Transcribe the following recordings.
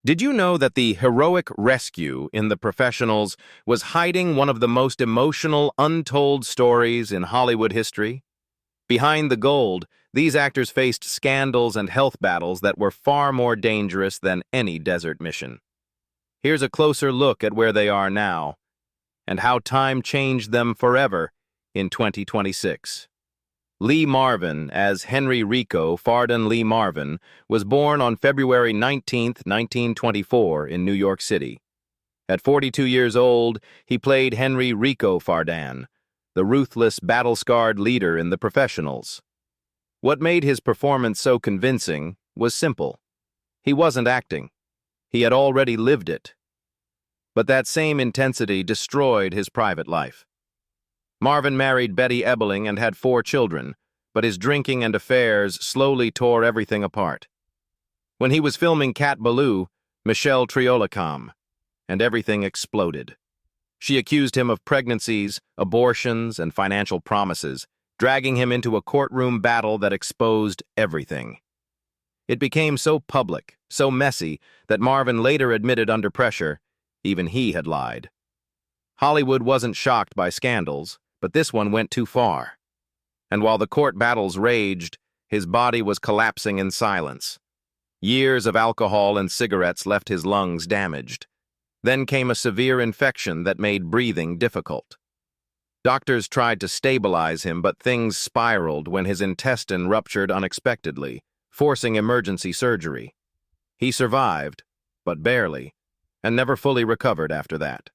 Did you know that the heroic rescue in The Professionals was hiding one of the most emotional, untold stories in Hollywood history? Behind the gold, these actors faced scandals and health battles that were far more dangerous than any desert mission. Here's a closer look at where they are now, and how time changed them forever in 2026. Lee Marvin, as Henry Rico Fardon Lee Marvin, was born on February 19, 1924, in New York City. At 42 years old, he played Henry Rico Fardon, the ruthless, battle-scarred leader in The Professionals. What made his performance so convincing was simple. He wasn't acting. He had already lived it. But that same intensity destroyed his private life. Marvin married Betty Ebeling and had 4 children, but his drinking and affairs slowly tore everything apart. When he was filming Cat Ballou, Michelle Triolicam, and everything exploded. She accused him of pregnancies, abortions, and financial promises, dragging him into a courtroom battle that exposed everything. It became so public, so messy, that Marvin later admitted under pressure, even he had lied. Hollywood wasn't shocked by scandals, but this one went too far. And while the court battles raged, his body was collapsing in silence. Years of alcohol and cigarettes left his lungs damaged. Then came a severe infection that made breathing difficult. Doctors tried to stabilize him, but things spiraled when his intestine ruptured unexpectedly, forcing emergency surgery. He survived, but barely, and never fully recovered after that.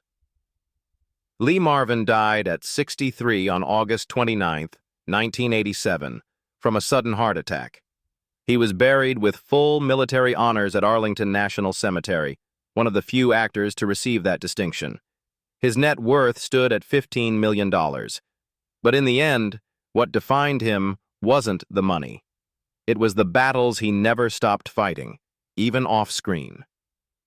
Lee Marvin died at 63 on August 29, 1987, from a sudden heart attack. He was buried with full military honors at Arlington National Cemetery, one of the few actors to receive that distinction. His net worth stood at $15 million. But in the end, what defined him wasn't the money. It was the battles he never stopped fighting, even off-screen.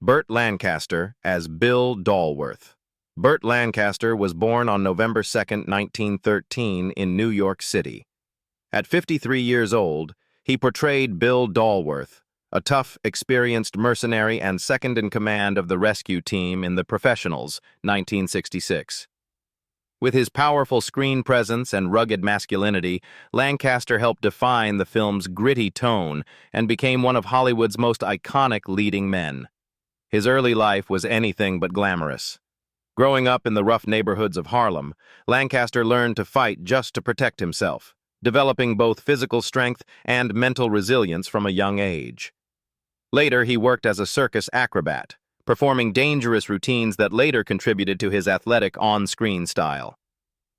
Burt Lancaster as Bill Dalworth. Burt Lancaster was born on November 2, 1913, in New York City. At 53 years old, he portrayed Bill Dalworth, a tough, experienced mercenary and second-in-command of the rescue team in The Professionals, 1966. With his powerful screen presence and rugged masculinity, Lancaster helped define the film's gritty tone and became one of Hollywood's most iconic leading men. His early life was anything but glamorous. Growing up in the rough neighborhoods of Harlem, Lancaster learned to fight just to protect himself, developing both physical strength and mental resilience from a young age. Later, he worked as a circus acrobat, performing dangerous routines that later contributed to his athletic on-screen style.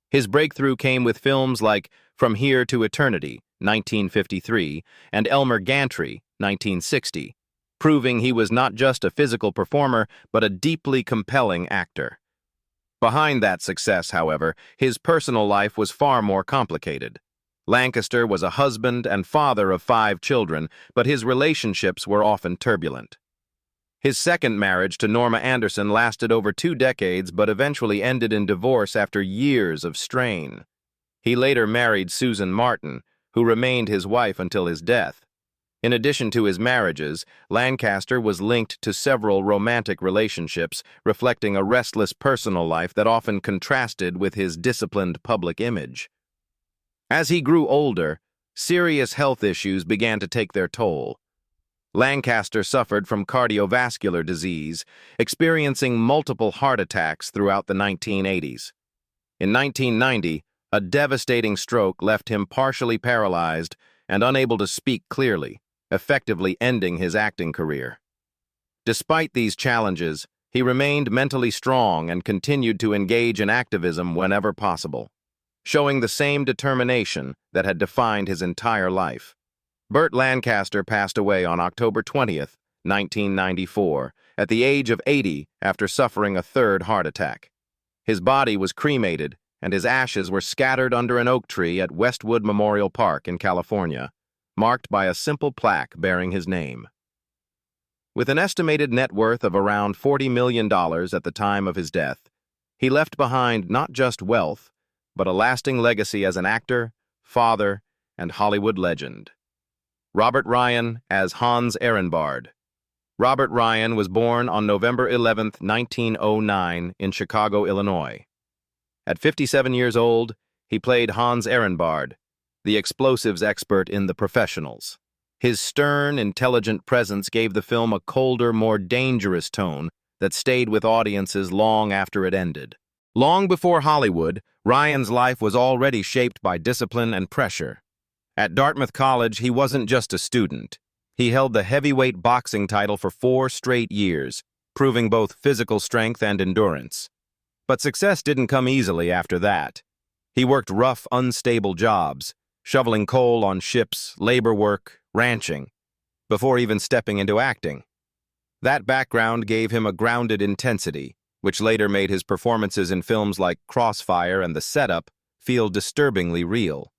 His breakthrough came with films like From Here to Eternity, 1953, and Elmer Gantry, 1960, proving he was not just a physical performer, but a deeply compelling actor. Behind that success, however, his personal life was far more complicated. Lancaster was a husband and father of 5 children, but his relationships were often turbulent. His second marriage to Norma Anderson lasted over 2 decades, but eventually ended in divorce after years of strain. He later married Susan Martin, who remained his wife until his death. In addition to his marriages, Lancaster was linked to several romantic relationships, reflecting a restless personal life that often contrasted with his disciplined public image. As he grew older, serious health issues began to take their toll. Lancaster suffered from cardiovascular disease, experiencing multiple heart attacks throughout the 1980s. In 1990, a devastating stroke left him partially paralyzed and unable to speak clearly, effectively ending his acting career. Despite these challenges, he remained mentally strong and continued to engage in activism whenever possible, showing the same determination that had defined his entire life. Burt Lancaster passed away on October 20th, 1994, at the age of 80 after suffering a 3rd heart attack. His body was cremated, and his ashes were scattered under an oak tree at Westwood Memorial Park in California, marked by a simple plaque bearing his name. With an estimated net worth of around $40 million at the time of his death, he left behind not just wealth, but a lasting legacy as an actor, father, and Hollywood legend. Robert Ryan as Hans Ehrenbard. Robert Ryan was born on November 11, 1909, in Chicago, Illinois. At 57 years old, he played Hans Ehrenbard, the explosives expert in The Professionals. His stern, intelligent presence gave the film a colder, more dangerous tone that stayed with audiences long after it ended. Long before Hollywood, Ryan's life was already shaped by discipline and pressure. At Dartmouth College, he wasn't just a student. He held the heavyweight boxing title for 4 straight years, proving both physical strength and endurance. But success didn't come easily after that. He worked rough, unstable jobs, shoveling coal on ships, labor work, ranching, before even stepping into acting. That background gave him a grounded intensity, which later made his performances in films like Crossfire and The Setup feel disturbingly real.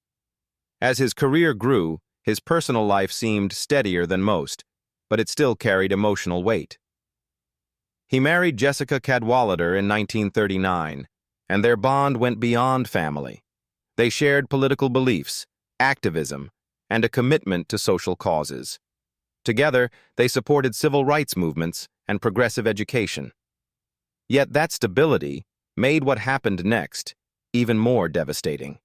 As his career grew, his personal life seemed steadier than most, but it still carried emotional weight. He married Jessica Cadwallader in 1939, and their bond went beyond family. They shared political beliefs, activism, and a commitment to social causes. Together, they supported civil rights movements and progressive education. Yet that stability made what happened next even more devastating.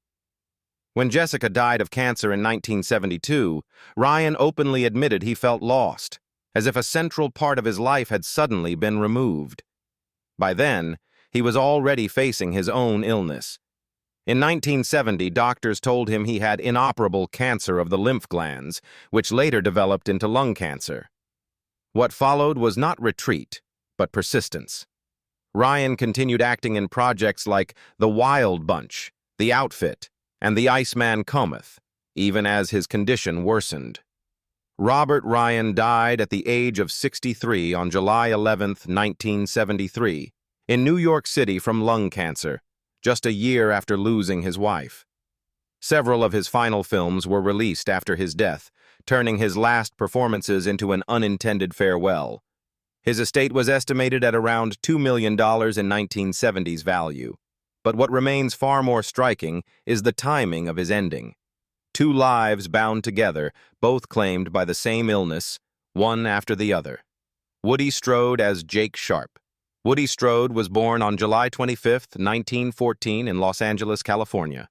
When Jessica died of cancer in 1972, Ryan openly admitted he felt lost, as if a central part of his life had suddenly been removed. By then, he was already facing his own illness. In 1970, doctors told him he had inoperable cancer of the lymph glands, which later developed into lung cancer. What followed was not retreat, but persistence. Ryan continued acting in projects like The Wild Bunch, The Outfit, and The Iceman Cometh, even as his condition worsened. Robert Ryan died at the age of 63 on July 11, 1973, in New York City from lung cancer, just a year after losing his wife. Several of his final films were released after his death, turning his last performances into an unintended farewell. His estate was estimated at around $2 million in 1970s value. But what remains far more striking is the timing of his ending. 2 lives bound together, both claimed by the same illness, one after the other. Woody Strode as Jake Sharp. Woody Strode was born on July 25, 1914 in Los Angeles, California.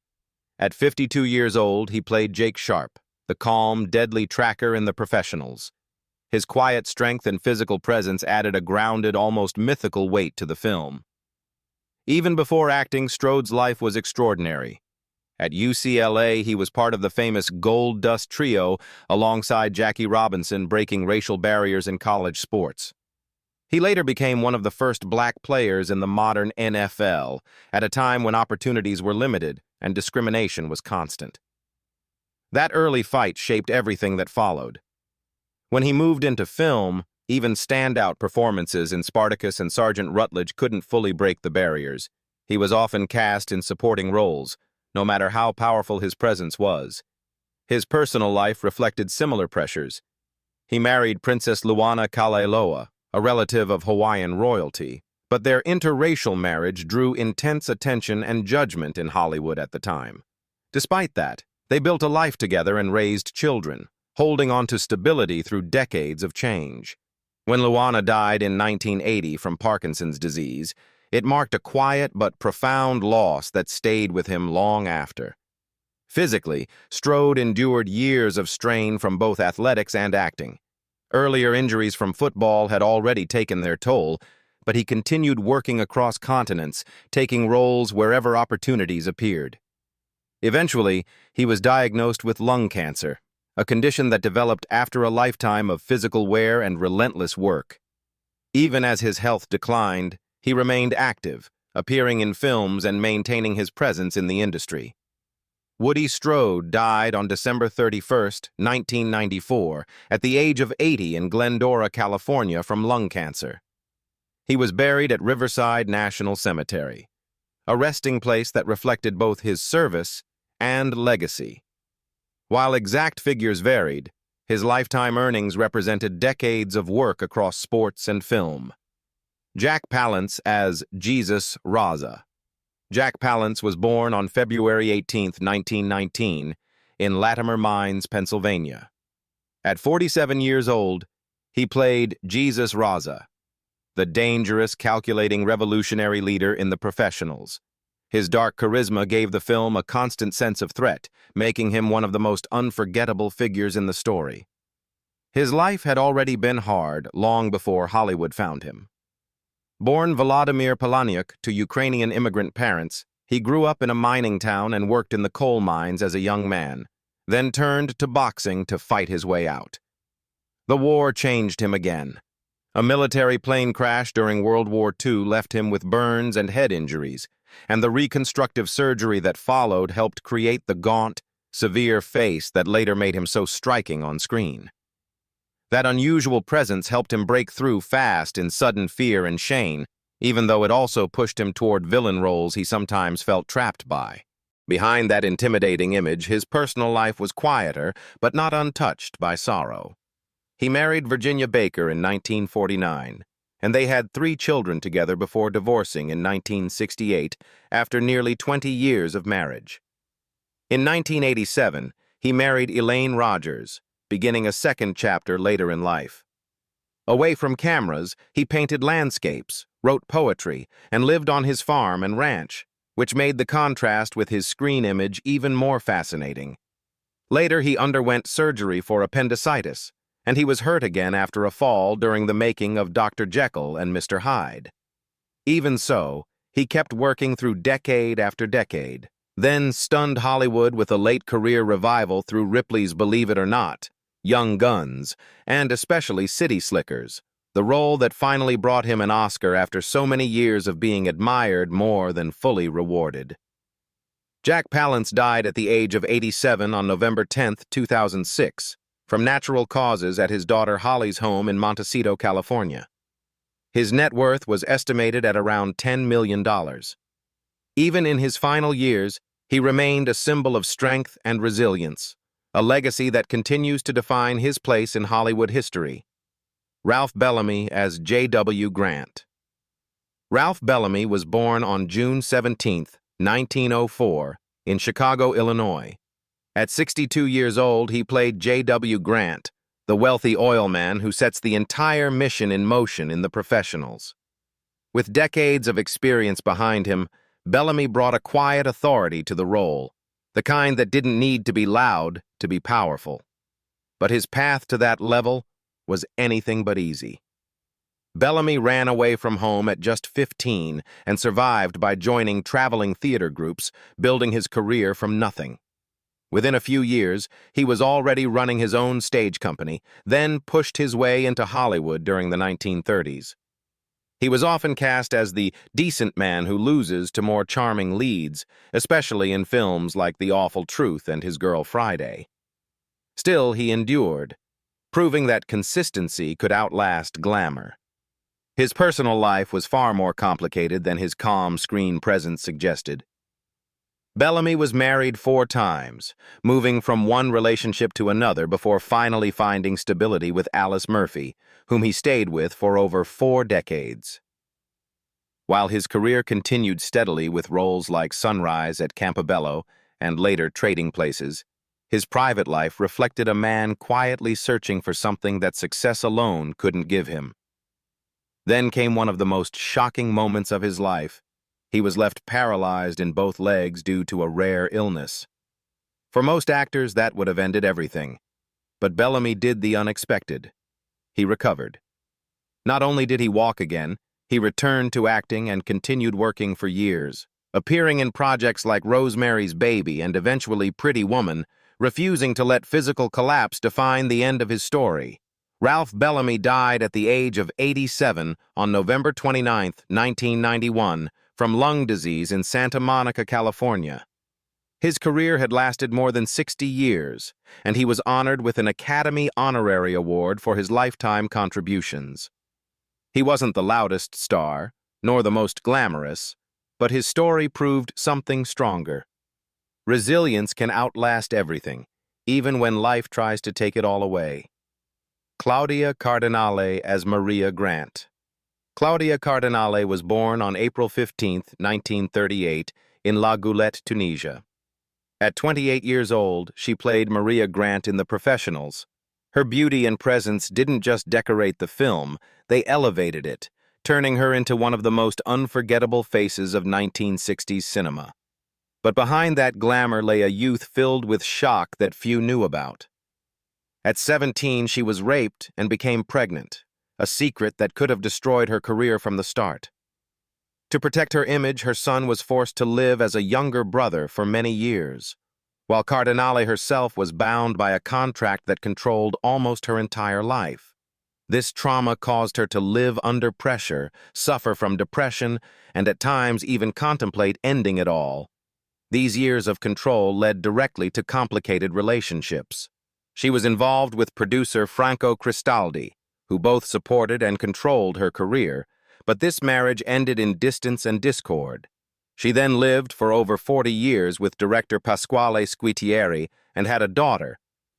At 52 years old, he played Jake Sharp, the calm, deadly tracker in The Professionals. His quiet strength and physical presence added a grounded, almost mythical weight to the film. Even before acting, Strode's life was extraordinary. At UCLA, he was part of the famous Gold Dust Trio alongside Jackie Robinson, breaking racial barriers in college sports. He later became one of the first black players in the modern NFL, at a time when opportunities were limited and discrimination was constant. That early fight shaped everything that followed. When he moved into film, even standout performances in Spartacus and Sergeant Rutledge couldn't fully break the barriers. He was often cast in supporting roles, no matter how powerful his presence was. His personal life reflected similar pressures. He married Princess Luana Kalealoa, a relative of Hawaiian royalty, but their interracial marriage drew intense attention and judgment in Hollywood at the time. Despite that, they built a life together and raised children, holding on to stability through decades of change. When Luana died in 1980 from Parkinson's disease, it marked a quiet but profound loss that stayed with him long after. Physically, Strode endured years of strain from both athletics and acting. Earlier injuries from football had already taken their toll, but he continued working across continents, taking roles wherever opportunities appeared. Eventually, he was diagnosed with lung cancer, a condition that developed after a lifetime of physical wear and relentless work. Even as his health declined, he remained active, appearing in films and maintaining his presence in the industry. Woody Strode died on December 31, 1994, at the age of 80 in Glendora, California, from lung cancer. He was buried at Riverside National Cemetery, a resting place that reflected both his service and legacy. While exact figures varied, his lifetime earnings represented decades of work across sports and film. Jack Palance as Jesus Raza. Jack Palance was born on February 18, 1919, in Latimer Mines, Pennsylvania. At 47 years old, He played Jesus Raza, the dangerous, calculating revolutionary leader in The Professionals. His dark charisma gave the film a constant sense of threat, making him one of the most unforgettable figures in the story. His life had already been hard long before Hollywood found him. Born Volodymyr Palaniuk to Ukrainian immigrant parents, he grew up in a mining town and worked in the coal mines as a young man, then turned to boxing to fight his way out. The war changed him again. A military plane crash during World War II left him with burns and head injuries, and the reconstructive surgery that followed helped create the gaunt, severe face that later made him so striking on screen. That unusual presence helped him break through fast in Sudden Fear and Shane, even though it also pushed him toward villain roles he sometimes felt trapped by. Behind that intimidating image, his personal life was quieter, but not untouched by sorrow. He married Virginia Baker in 1949, and they had 3 children together before divorcing in 1968 after nearly 20 years of marriage. In 1987, he married Elaine Rogers, beginning a second chapter later in life. Away from cameras, he painted landscapes, wrote poetry, and lived on his farm and ranch, which made the contrast with his screen image even more fascinating. Later, he underwent surgery for appendicitis, and he was hurt again after a fall during the making of Dr. Jekyll and Mr. Hyde. Even so, he kept working through decade after decade, then stunned Hollywood with a late career revival through Ripley's Believe It or Not, Young Guns, and especially City Slickers, the role that finally brought him an Oscar after so many years of being admired more than fully rewarded. Jack Palance died at the age of 87 on November 10, 2006, from natural causes at his daughter Holly's home in Montecito, California. His net worth was estimated at around $10 million. Even in his final years, he remained a symbol of strength and resilience, a legacy that continues to define his place in Hollywood history. Ralph Bellamy as J.W. Grant. Ralph Bellamy was born on June 17, 1904, in Chicago, Illinois. At 62 years old, he played J.W. Grant, the wealthy oil man who sets the entire mission in motion in The Professionals. With decades of experience behind him, Bellamy brought a quiet authority to the role, the kind that didn't need to be loud to be powerful. But his path to that level was anything but easy. Bellamy ran away from home at just 15 and survived by joining traveling theater groups, building his career from nothing. Within a few years, he was already running his own stage company, then pushed his way into Hollywood during the 1930s. He was often cast as the decent man who loses to more charming leads, especially in films like The Awful Truth and His Girl Friday. Still, he endured, proving that consistency could outlast glamour. His personal life was far more complicated than his calm screen presence suggested. Bellamy was married 4 times, moving from one relationship to another before finally finding stability with Alice Murphy, whom he stayed with for over 4 decades. While his career continued steadily with roles like Sunrise at Campobello and later Trading Places, his private life reflected a man quietly searching for something that success alone couldn't give him. Then came one of the most shocking moments of his life. He was left paralyzed in both legs due to a rare illness. For most actors, that would have ended everything. But Bellamy did the unexpected. He recovered. Not only did he walk again, he returned to acting and continued working for years, appearing in projects like Rosemary's Baby and eventually Pretty Woman, refusing to let physical collapse define the end of his story. Ralph Bellamy died at the age of 87 on November 29, 1991, from lung disease in Santa Monica, California. His career had lasted more than 60 years, and he was honored with an Academy Honorary Award for his lifetime contributions. He wasn't the loudest star, nor the most glamorous, but his story proved something stronger. Resilience can outlast everything, even when life tries to take it all away. Claudia Cardinale as Maria Grant. Claudia Cardinale was born on April 15, 1938, in La Goulette, Tunisia. At 28 years old, she played Maria Grant in The Professionals. Her beauty and presence didn't just decorate the film, they elevated it, turning her into one of the most unforgettable faces of 1960s cinema. But behind that glamour lay a youth filled with shock that few knew about. At 17, she was raped and became pregnant, a secret that could have destroyed her career from the start. To protect her image, her son was forced to live as a younger brother for many years, while Cardinale herself was bound by a contract that controlled almost her entire life. This trauma caused her to live under pressure, suffer from depression, and at times even contemplate ending it all. These years of control led directly to complicated relationships. She was involved with producer Franco Cristaldi, who both supported and controlled her career, but this marriage ended in distance and discord. She then lived for over 40 years with director Pasquale Squitieri and had a daughter,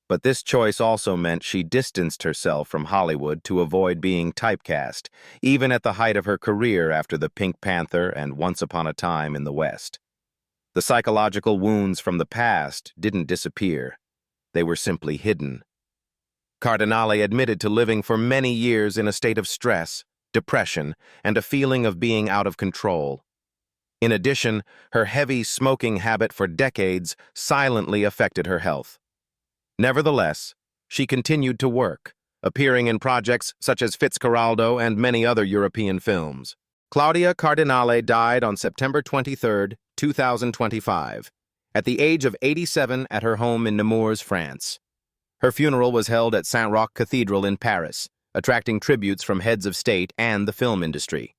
but this choice also meant she distanced herself from Hollywood to avoid being typecast, even at the height of her career after The Pink Panther and Once Upon a Time in the West. The psychological wounds from the past didn't disappear. They were simply hidden. Cardinale admitted to living for many years in a state of stress, depression, and a feeling of being out of control. In addition, her heavy smoking habit for decades silently affected her health. Nevertheless, she continued to work, appearing in projects such as Fitzcarraldo and many other European films. Claudia Cardinale died on September 23, 2025, at the age of 87 at her home in Nemours, France. Her funeral was held at Saint-Roch Cathedral in Paris, attracting tributes from heads of state and the film industry.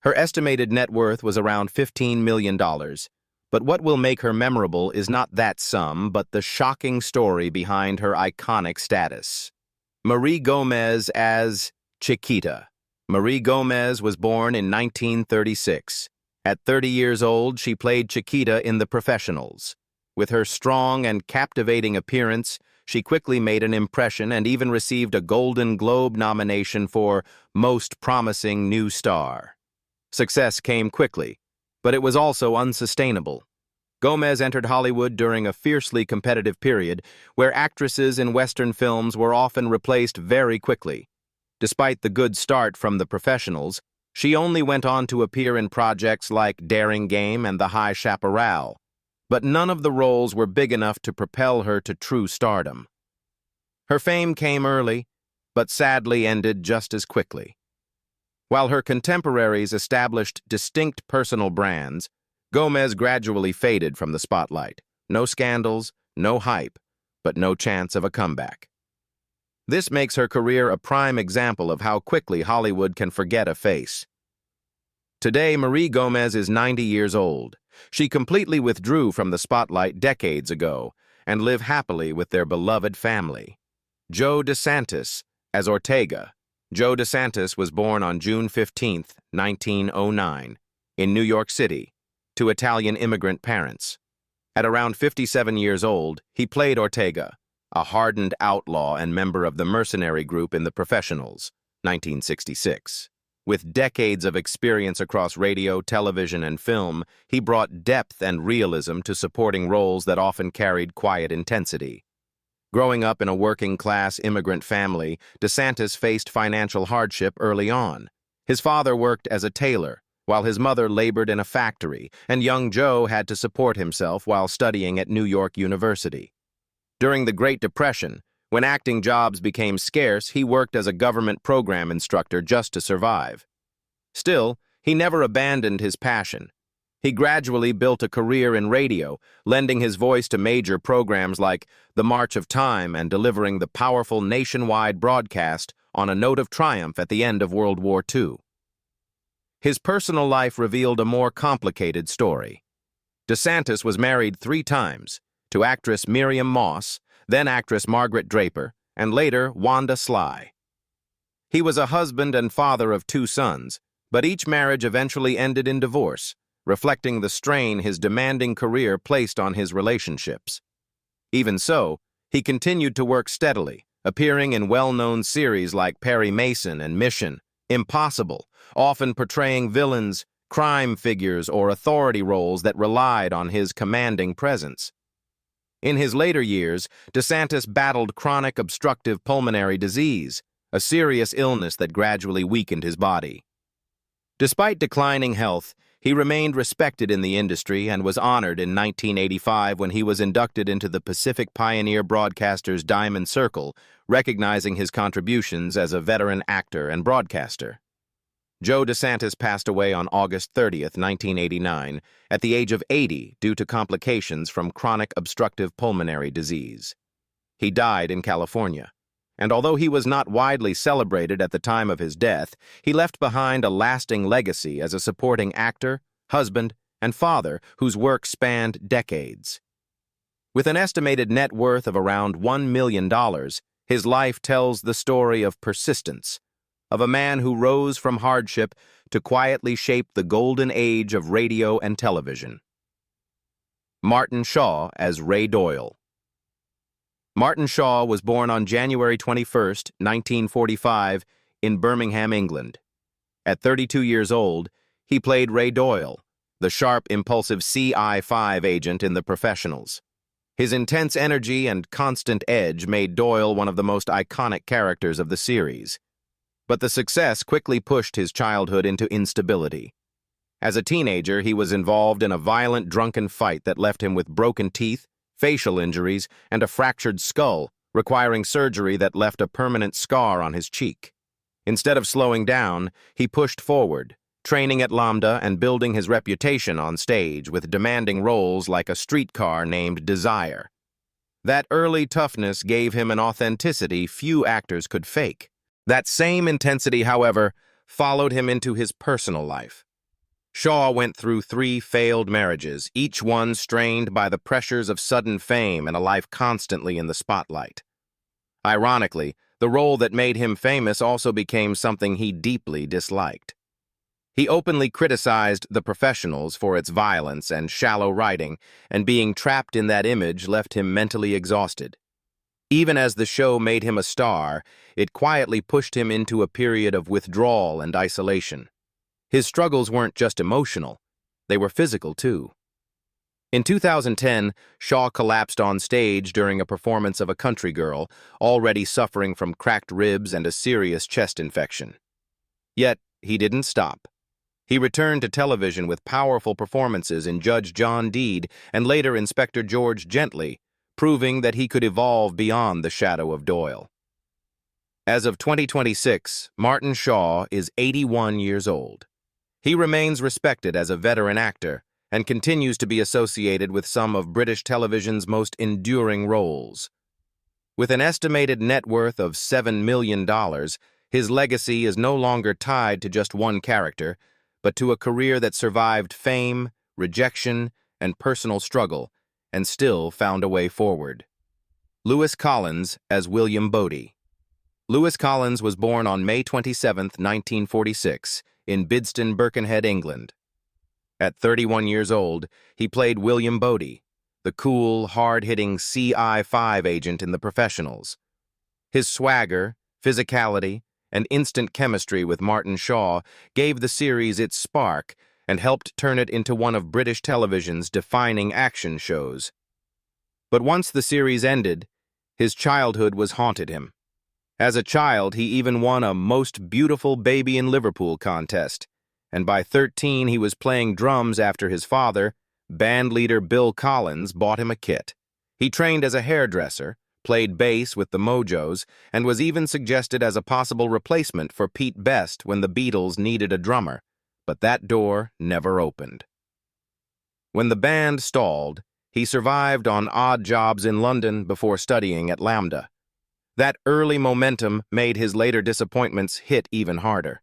Her estimated net worth was around $15 million, but what will make her memorable is not that sum, but the shocking story behind her iconic status. Marie Gomez as Chiquita. Marie Gomez was born in 1936. At 30 years old, she played Chiquita in The Professionals. With her strong and captivating appearance, she quickly made an impression and even received a Golden Globe nomination for Most Promising New Star. Success came quickly, but it was also unsustainable. Gomez entered Hollywood during a fiercely competitive period where actresses in Western films were often replaced very quickly. Despite the good start from The Professionals, she only went on to appear in projects like Daring Game and The High Chaparral, but none of the roles were big enough to propel her to true stardom. Her fame came early, but sadly ended just as quickly. While her contemporaries established distinct personal brands, Gomez gradually faded from the spotlight. No scandals, no hype, but no chance of a comeback. This makes her career a prime example of how quickly Hollywood can forget a face. Today, Marie Gomez is 90 years old. She completely withdrew from the spotlight decades ago and live happily with their beloved family. Joe DeSantis as Ortega. Joe DeSantis was born on June 15, 1909, in New York City, to Italian immigrant parents. At around 57 years old, he played Ortega, a hardened outlaw and member of the mercenary group in The Professionals, 1966. With decades of experience across radio, television, and film, he brought depth and realism to supporting roles that often carried quiet intensity. Growing up in a working-class immigrant family, DeSantis faced financial hardship early on. His father worked as a tailor, while his mother labored in a factory, and young Joe had to support himself while studying at New York University. During the Great Depression, when acting jobs became scarce, he worked as a government program instructor just to survive. Still, he never abandoned his passion. He gradually built a career in radio, lending his voice to major programs like The March of Time and delivering the powerful nationwide broadcast on a note of triumph at the end of World War II. His personal life revealed a more complicated story. DeSantis was married 3 times, to actress Miriam Moss, then actress Margaret Draper, and later Wanda Sly. He was a husband and father of 2 sons, but each marriage eventually ended in divorce, reflecting the strain his demanding career placed on his relationships. Even so, he continued to work steadily, appearing in well-known series like Perry Mason and Mission Impossible, often portraying villains, crime figures, or authority roles that relied on his commanding presence. In his later years, DeSantis battled chronic obstructive pulmonary disease, a serious illness that gradually weakened his body. Despite declining health, he remained respected in the industry and was honored in 1985 when he was inducted into the Pacific Pioneer Broadcasters Diamond Circle, recognizing his contributions as a veteran actor and broadcaster. Joe DeSantis passed away on August 30th, 1989, at the age of 80 due to complications from chronic obstructive pulmonary disease. He died in California, and although he was not widely celebrated at the time of his death, he left behind a lasting legacy as a supporting actor, husband, and father whose work spanned decades. With an estimated net worth of around $1 million, his life tells the story of persistence, of a man who rose from hardship to quietly shape the golden age of radio and television. Martin Shaw as Ray Doyle. Martin Shaw was born on January 21, 1945, in Birmingham, England. At 32 years old, he played Ray Doyle, the sharp, impulsive CI5 agent in The Professionals. His intense energy and constant edge made Doyle one of the most iconic characters of the series. But the success quickly pushed his childhood into instability. As a teenager, he was involved in a violent, drunken fight that left him with broken teeth, facial injuries, and a fractured skull, requiring surgery that left a permanent scar on his cheek. Instead of slowing down, he pushed forward, training at Lambda and building his reputation on stage with demanding roles like a streetcar named Desire. That early toughness gave him an authenticity few actors could fake. That same intensity, however, followed him into his personal life. Shaw went through 3 failed marriages, each one strained by the pressures of sudden fame and a life constantly in the spotlight. Ironically, the role that made him famous also became something he deeply disliked. He openly criticized The Professionals for its violence and shallow writing, and being trapped in that image left him mentally exhausted. Even as the show made him a star, it quietly pushed him into a period of withdrawal and isolation. His struggles weren't just emotional, they were physical too. In 2010, Shaw collapsed on stage during a performance of A Country Girl, already suffering from cracked ribs and a serious chest infection. Yet, he didn't stop. He returned to television with powerful performances in Judge John Deed and later Inspector George Gently, proving that he could evolve beyond the shadow of Doyle. As of 2026, Martin Shaw is 81 years old. He remains respected as a veteran actor and continues to be associated with some of British television's most enduring roles. With an estimated net worth of $7 million, his legacy is no longer tied to just one character, but to a career that survived fame, rejection, and personal struggle, and still found a way forward. Lewis Collins as William Bodie. Lewis Collins was born on May 27, 1946, in Bidston, Birkenhead, England. At 31 years old, he played William Bodie, the cool, hard-hitting CI5 agent in The Professionals. His swagger, physicality, and instant chemistry with Martin Shaw gave the series its spark and helped turn it into one of British television's defining action shows. But once the series ended, his childhood was haunted him. As a child, he even won a Most Beautiful Baby in Liverpool contest, and by 13 he was playing drums after his father, bandleader Bill Collins, bought him a kit. He trained as a hairdresser, played bass with the Mojos, and was even suggested as a possible replacement for Pete Best when the Beatles needed a drummer, but that door never opened. When the band stalled, he survived on odd jobs in London before studying at Lambda. That early momentum made his later disappointments hit even harder.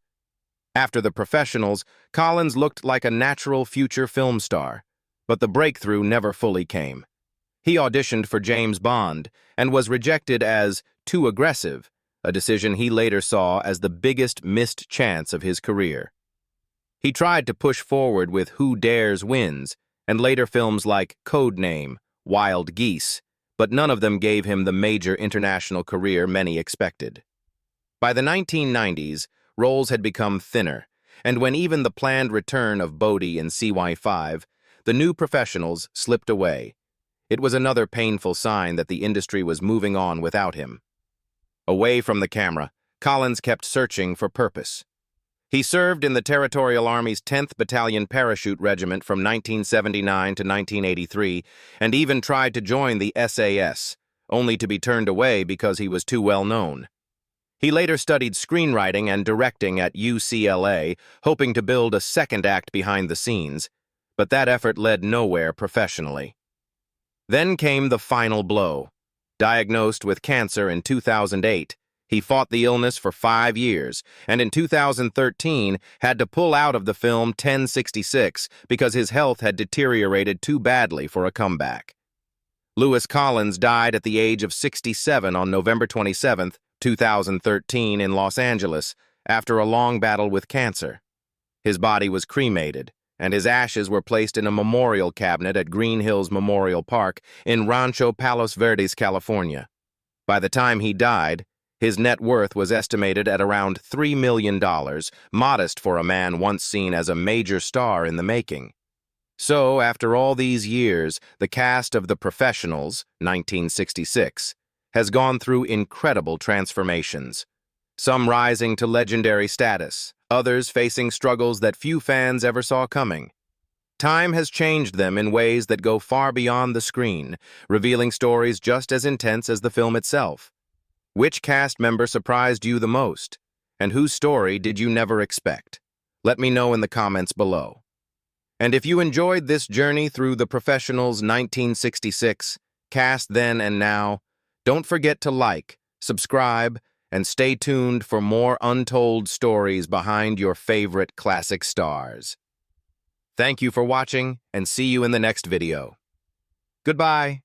After The Professionals, Collins looked like a natural future film star, but the breakthrough never fully came. He auditioned for James Bond and was rejected as too aggressive, a decision he later saw as the biggest missed chance of his career. He tried to push forward with Who Dares Wins and later films like Codename, Wild Geese, but none of them gave him the major international career many expected. By the 1990s, roles had become thinner, and when even the planned return of Bodie in CY5, the new Professionals slipped away. It was another painful sign that the industry was moving on without him. Away from the camera, Collins kept searching for purpose. He served in the Territorial Army's 10th Battalion Parachute Regiment from 1979 to 1983 and even tried to join the SAS, only to be turned away because he was too well known. He later studied screenwriting and directing at UCLA, hoping to build a second act behind the scenes, but that effort led nowhere professionally. Then came the final blow. Diagnosed with cancer in 2008, he fought the illness for 5 years, and in 2013 had to pull out of the film 1066 because his health had deteriorated too badly for a comeback. Lewis Collins died at the age of 67 on November 27, 2013 in Los Angeles after a long battle with cancer. His body was cremated, and his ashes were placed in a memorial cabinet at Green Hills Memorial Park in Rancho Palos Verdes, California. By the time he died, his net worth was estimated at around $3 million, modest for a man once seen as a major star in the making. So, after all these years, the cast of The Professionals, 1966, has gone through incredible transformations. Some rising to legendary status, others facing struggles that few fans ever saw coming. Time has changed them in ways that go far beyond the screen, revealing stories just as intense as the film itself. Which cast member surprised you the most? And whose story did you never expect? Let me know in the comments below. And if you enjoyed this journey through The Professionals 1966, cast then and now, don't forget to like, subscribe, and stay tuned for more untold stories behind your favorite classic stars. Thank you for watching, and see you in the next video. Goodbye.